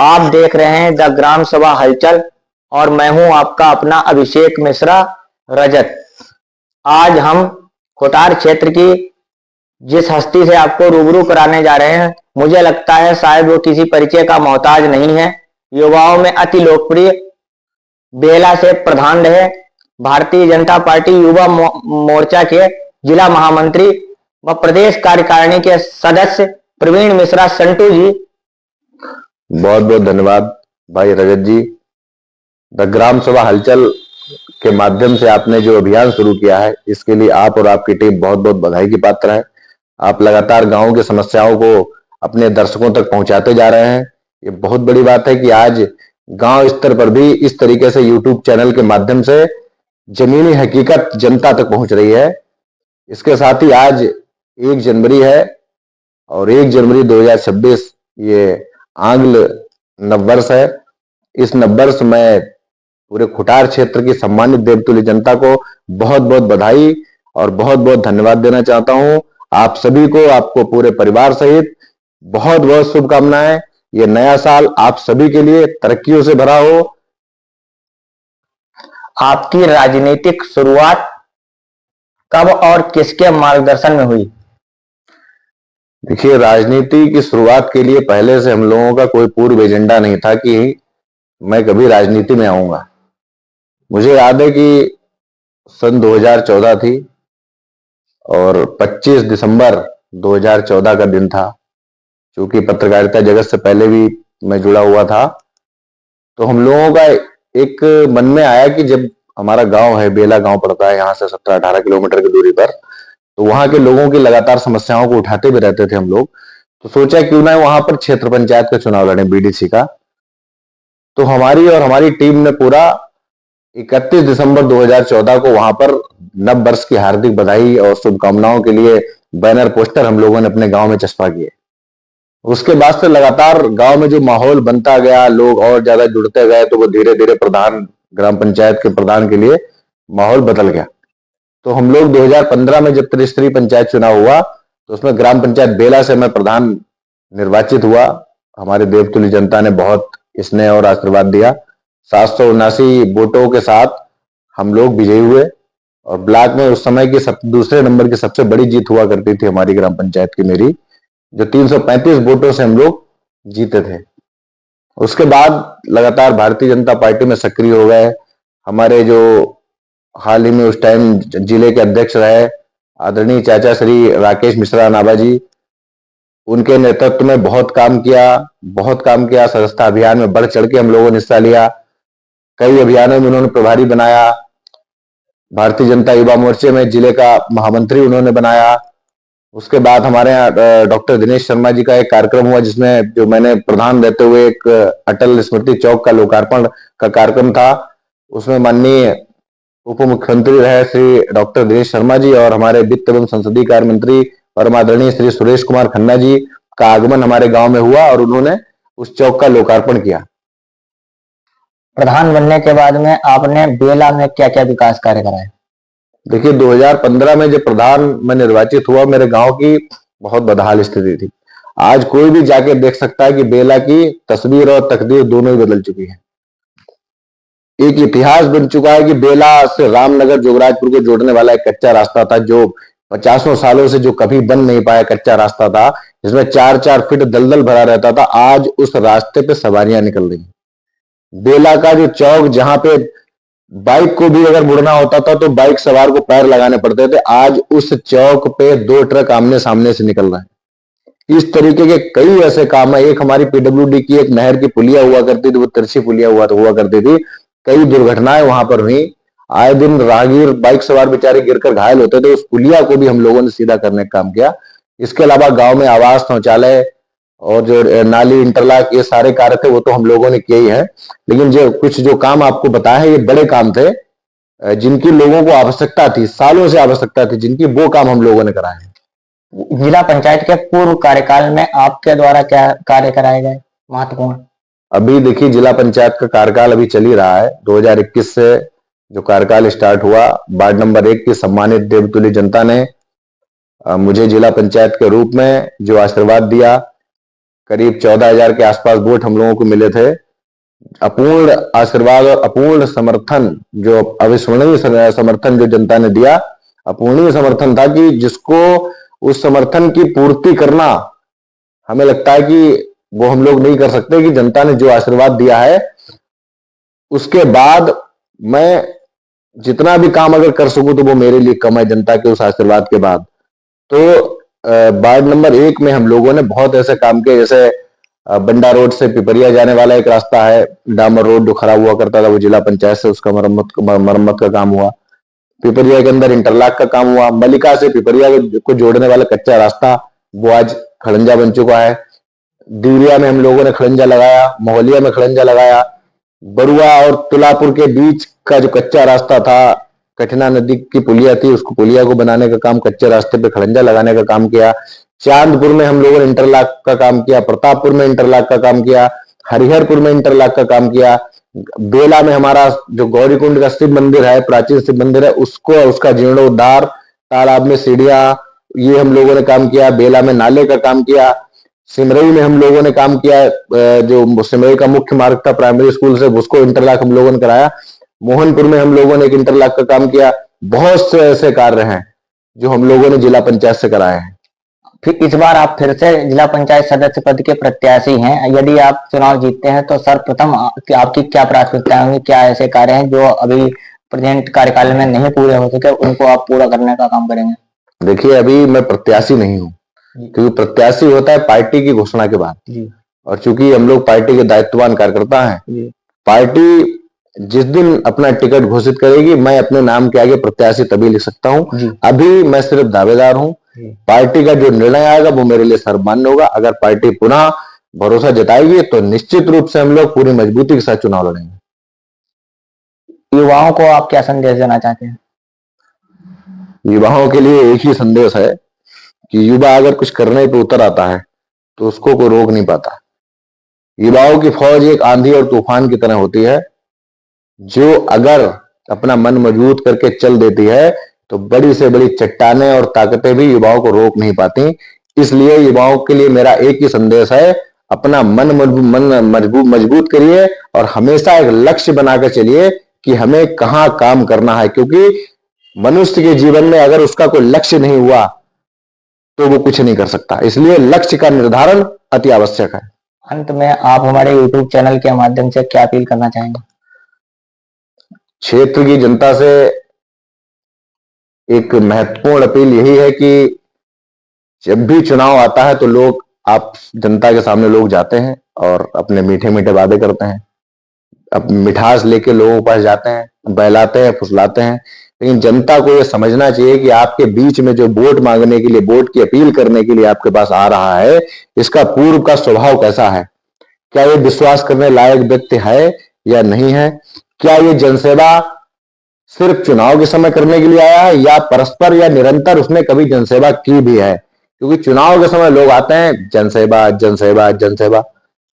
आप देख रहे हैं द ग्राम सभा हलचल और मैं हूं आपका अपना अभिषेक मिश्रा रजत। आज हम कोटार क्षेत्र की जिस हस्ती से आपको रूबरू कराने जा रहे हैं, मुझे लगता है शायद वो किसी परिचय का मोहताज नहीं है। युवाओं में अति लोकप्रिय, बेला से प्रधान रहे, भारतीय जनता पार्टी युवा मोर्चा के जिला महामंत्री व प्रदेश कार्यकारिणी के सदस्य प्रवीण मिश्रा संटू जी। बहुत बहुत धन्यवाद भाई रजत जी। द ग्राम सभा हलचल के माध्यम से आपने जो अभियान शुरू किया है, इसके लिए आप और आपकी टीम बहुत बहुत बधाई की पात्र है। आप लगातार गांव की समस्याओं को अपने दर्शकों तक पहुंचाते जा रहे हैं। ये बहुत बड़ी बात है कि आज गांव स्तर पर भी इस तरीके से यूट्यूब चैनल के माध्यम से जमीनी हकीकत जनता तक पहुंच रही है। इसके साथ ही आज 1 जनवरी है और 1 जनवरी 2026 ये आंग्ल नववर्ष है। इस नववर्ष में पूरे खुटार क्षेत्र की सम्मानित देवतुल्य जनता को बहुत बहुत बधाई और बहुत बहुत धन्यवाद देना चाहता हूं। आप सभी को, आपको पूरे परिवार सहित बहुत बहुत शुभकामनाएं। ये नया साल आप सभी के लिए तरक्कियों से भरा हो। आपकी राजनीतिक शुरुआत कब और किसके मार्गदर्शन में हुई? देखिए, राजनीति की शुरुआत के लिए पहले से हम लोगों का कोई पूर्व एजेंडा नहीं था कि मैं कभी राजनीति में आऊंगा। मुझे याद है कि सन 2014 थी और 25 दिसंबर 2014 का दिन था। क्योंकि पत्रकारिता जगत से पहले भी मैं जुड़ा हुआ था, तो हम लोगों का एक मन में आया कि जब हमारा गांव है, बेला गांव पड़ता है यहाँ से 17-18 किलोमीटर की दूरी पर, तो वहां के लोगों की लगातार समस्याओं को उठाते भी रहते थे हम लोग। तो सोचा क्यों ना वहां पर क्षेत्र पंचायत का चुनाव लड़े, बीडीसी का। तो हमारी और हमारी टीम ने पूरा 31 दिसंबर 2014 को वहां पर नव वर्ष की हार्दिक बधाई और शुभकामनाओं के लिए बैनर पोस्टर हम लोगों ने अपने गांव में चस्पा किए। उसके बाद से लगातार गांव में जो माहौल बनता गया, लोग और ज्यादा जुड़ते गए, तो वो धीरे धीरे प्रधान, ग्राम पंचायत के प्रधान के लिए माहौल बदल गया। तो हम लोग 2015 में जब त्रिस्तरीय पंचायत चुनाव हुआ, तो उसमें ग्राम पंचायत बेला से मैं प्रधान निर्वाचित हुआ। हमारे देवतुल्य जनता ने बहुत स्नेह और आशीर्वाद दिया। 779 वोटों के साथ हम लोग विजयी हुए और ब्लॉक में उस समय की दूसरे नंबर की सबसे बड़ी जीत हुआ करती थी हमारी ग्राम पंचायत की, मेरी, जो 335 वोटों से हम लोग जीते थे। उसके बाद लगातार भारतीय जनता पार्टी में सक्रिय हो गए। हमारे जो हाल ही में उस टाइम जिले के अध्यक्ष रहे आदरणीय चाचा श्री राकेश मिश्रा नाभा जी, उनके नेतृत्व में बहुत काम किया। सदस्यता अभियान में बढ़ चढ़ के हम लोगों ने हिस्सा लिया। कई अभियानों में उन्होंने प्रभारी बनाया। भारतीय जनता युवा मोर्चे में जिले का महामंत्री उन्होंने बनाया। उसके बाद हमारे यहाँ डॉक्टर दिनेश शर्मा जी का एक कार्यक्रम हुआ, जिसमें जो मैंने प्रधान रहते हुए एक अटल स्मृति चौक का लोकार्पण का कार्यक्रम था। उसमें माननीय उप मुख्यमंत्री रहे श्री डॉक्टर दिनेश शर्मा जी और हमारे वित्त एवं संसदीय कार्य मंत्री परम आदरणीय श्री सुरेश कुमार खन्ना जी का आगमन हमारे गांव में हुआ और उन्होंने उस चौक का लोकार्पण किया। प्रधान बनने के बाद में आपने बेला में क्या क्या विकास कार्य कराए? देखिए, 2015 में जब प्रधान मैं निर्वाचित हुआ, मेरे गांव की बहुत बदहाल स्थिति थी। आज कोई भी जाके देख सकता है कि बेला की तस्वीर और तकदीर दोनों ही बदल चुकी है। एक इतिहास बन चुका है कि बेला से रामनगर जोगराजपुर को जोड़ने वाला एक कच्चा रास्ता था, जो 50 सालों से जो कभी बन नहीं पाया कच्चा रास्ता था, जिसमें 4-4 फीट दलदल भरा रहता था। आज उस रास्ते पे सवारियां निकल रही हैं। बेला का जो चौक, जहां पे बाइक को भी अगर मुड़ना होता था तो बाइक सवार को पैर लगाने पड़ते थे, आज उस चौक पे 2 ट्रक आमने सामने से निकल रहे हैं। इस तरीके के कई ऐसे काम है। एक हमारी पीडब्ल्यूडी की एक नहर की पुलिया हुआ करती थी, वो तिरछी पुलिया हुआ करती थी। कई दुर्घटनाएं वहां पर हुई। आए दिन राहगीर, बाइक सवार बेचारे गिरकर घायल होते थे। उस पुलिया को भी हम लोगों ने सीधा करने का काम किया। इसके अलावा गांव में आवास, शौचालय और जो नाली, इंटरलॉक, ये सारे कार्य थे वो तो हम लोगों ने किए ही है। लेकिन जो काम आपको बताया है, ये बड़े काम थे जिनकी लोगों को आवश्यकता थी, सालों से आवश्यकता थी जिनकी, वो काम हम लोगों ने कराए हैं। जिला पंचायत के पूर्व कार्यकाल में आपके द्वारा क्या कार्य कराए गए महत्वपूर्ण? अभी देखिए, जिला पंचायत का कार्यकाल अभी चल ही रहा है। 2021 से जो कार्यकाल स्टार्ट हुआ, वार्ड नंबर 1 की सम्मानित देवतुल्य जनता ने मुझे जिला पंचायत के रूप में जो आशीर्वाद दिया, करीब 14,000 के आसपास वोट हम लोगों को मिले थे। अपूर्ण आशीर्वाद और अपूर्ण समर्थन, जो अविस्मरणीय समर्थन जो जनता ने दिया, अपूर्णीय समर्थन था कि जिसको उस समर्थन की पूर्ति करना हमें लगता है कि वो हम लोग नहीं कर सकते। कि जनता ने जो आशीर्वाद दिया है उसके बाद मैं जितना भी काम अगर कर सकूं तो वो मेरे लिए कम है, जनता के उस आशीर्वाद के बाद। तो वार्ड नंबर 1 में हम लोगों ने बहुत ऐसे काम किए, जैसे बंडा रोड से पिपरिया जाने वाला एक रास्ता है, डामर रोड जो खराब हुआ करता था, वो जिला पंचायत से उसका मरम्मत का काम हुआ। पिपरिया के अंदर इंटरलॉक का काम हुआ। मलिका से पिपरिया को जोड़ने वाला कच्चा रास्ता वो आज खड़ंजा बन चुका है। दिवरिया में हम लोगों ने खड़ंजा लगाया, मोहलिया में खड़ंजा लगाया। बरुआ और तुलापुर के बीच का जो कच्चा रास्ता था, कठिना नदी की पुलिया थी, उसको पुलिया को बनाने का काम, कच्चे रास्ते पे खड़ंजा लगाने का काम किया। चांदपुर में हम लोगों ने इंटरलॉक का काम किया, प्रतापपुर में इंटरलॉक का काम किया, हरिहरपुर में इंटरलॉक का काम किया। बेला में हमारा जो गौरीकुंड का शिव मंदिर है, प्राचीन शिव मंदिर है, उसको उसका जीर्णोद्धार, तालाब में सीढ़ियां, ये हम लोगों ने काम किया। बेला में नाले का काम किया। सिमरई में हम लोगों ने काम किया, जो सिमरई का मुख्य मार्ग था प्राइमरी स्कूल से, उसको इंटरलॉक हम लोगों ने कराया। मोहनपुर में हम लोगों ने एक इंटरलॉक का काम किया। बहुत से ऐसे कार्य हैं जो हम लोगों ने जिला पंचायत से कराए हैं। फिर इस बार आप फिर से जिला पंचायत सदस्य पद के प्रत्याशी हैं। यदि आप चुनाव जीतते हैं तो सर्वप्रथम आपकी क्या प्राथमिकताएं होंगी, क्या ऐसे कार्य हैं जो अभी प्रेजेंट कार्यकाल में नहीं पूरे हो सके, उनको आप पूरा करने का काम करेंगे? देखिए, अभी मैं प्रत्याशी नहीं हूँ, क्योंकि प्रत्याशी होता है पार्टी की घोषणा के बाद। और चूंकि हम लोग पार्टी के दायित्ववान कार्यकर्ता हैं, पार्टी जिस दिन अपना टिकट घोषित करेगी, मैं अपने नाम के आगे प्रत्याशी तभी लिख सकता हूं। अभी मैं सिर्फ दावेदार हूं। पार्टी का जो निर्णय आएगा वो मेरे लिए सर्वमान्य होगा। अगर पार्टी पुनः भरोसा जताएगी तो निश्चित रूप से हम लोग पूरी मजबूती के साथ चुनाव लड़ेंगे। युवाओं को आप क्या संदेश देना चाहते हैं? युवाओं के लिए एक ही संदेश है कि युवा अगर कुछ करने पे उतर आता है तो उसको कोई रोक नहीं पाता। युवाओं की फौज एक आंधी और तूफान की तरह होती है, जो अगर अपना मन मजबूत करके चल देती है तो बड़ी से बड़ी चट्टानें और ताकतें भी युवाओं को रोक नहीं पाती। इसलिए युवाओं के लिए मेरा एक ही संदेश है, अपना मन मजबूत करिए और हमेशा एक लक्ष्य बनाकर चलिए कि हमें कहाँ काम करना है। क्योंकि मनुष्य के जीवन में अगर उसका कोई लक्ष्य नहीं हुआ तो वो कुछ नहीं कर सकता। इसलिए लक्ष्य का निर्धारण अति आवश्यक है। अंत में आप हमारे YouTube चैनल के माध्यम से क्या अपील करना चाहेंगे? क्षेत्र की जनता से एक महत्वपूर्ण अपील यही है कि जब भी चुनाव आता है तो लोग, आप जनता के सामने लोग जाते हैं और अपने मीठे मीठे वादे करते हैं, अब मिठास लेके लोगों के पास जाते हैं, बहलाते हैं, फुसलाते हैं। लेकिन जनता को यह समझना चाहिए कि आपके बीच में जो वोट मांगने के लिए, वोट की अपील करने के लिए आपके पास आ रहा है, इसका पूर्व का स्वभाव कैसा है, क्या ये विश्वास करने लायक व्यक्ति है या नहीं है, क्या ये जनसेवा सिर्फ चुनाव के समय करने के लिए आया है या परस्पर या निरंतर उसने कभी जनसेवा की भी है। क्योंकि चुनाव के समय लोग आते हैं, जनसेवा जनसेवा जनसेवा,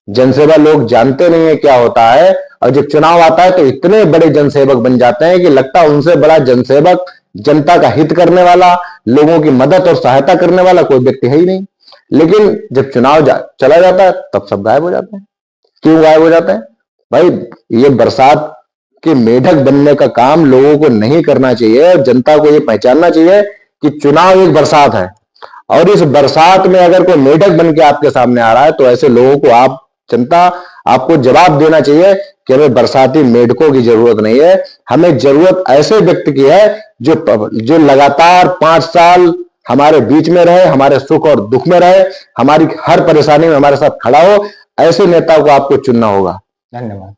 जनसेवा लोग जानते नहीं है क्या होता है। और जब चुनाव आता है तो इतने बड़े जनसेवक बन जाते हैं कि लगता है उनसे बड़ा जनसेवक, जनता का हित करने वाला, लोगों की मदद और सहायता करने वाला कोई व्यक्ति है ही नहीं। लेकिन जब चुनाव चला जाता है तब सब गायब हो जाते हैं। क्यों गायब हो जाते हैं? भाई, ये बरसात के मेढक बनने का काम लोगों को नहीं करना चाहिए और जनता को ये पहचानना चाहिए कि चुनाव एक बरसात है और इस बरसात में अगर कोई मेढक बन के आपके सामने आ रहा है तो ऐसे लोगों को आप, जनता, आपको जवाब देना चाहिए कि हमें बरसाती मेढकों की जरूरत नहीं है। हमें जरूरत ऐसे व्यक्ति की है जो लगातार 5 साल हमारे बीच में रहे, हमारे सुख और दुख में रहे, हमारी हर परेशानी में हमारे साथ खड़ा हो। ऐसे नेता को आपको चुनना होगा। धन्यवाद।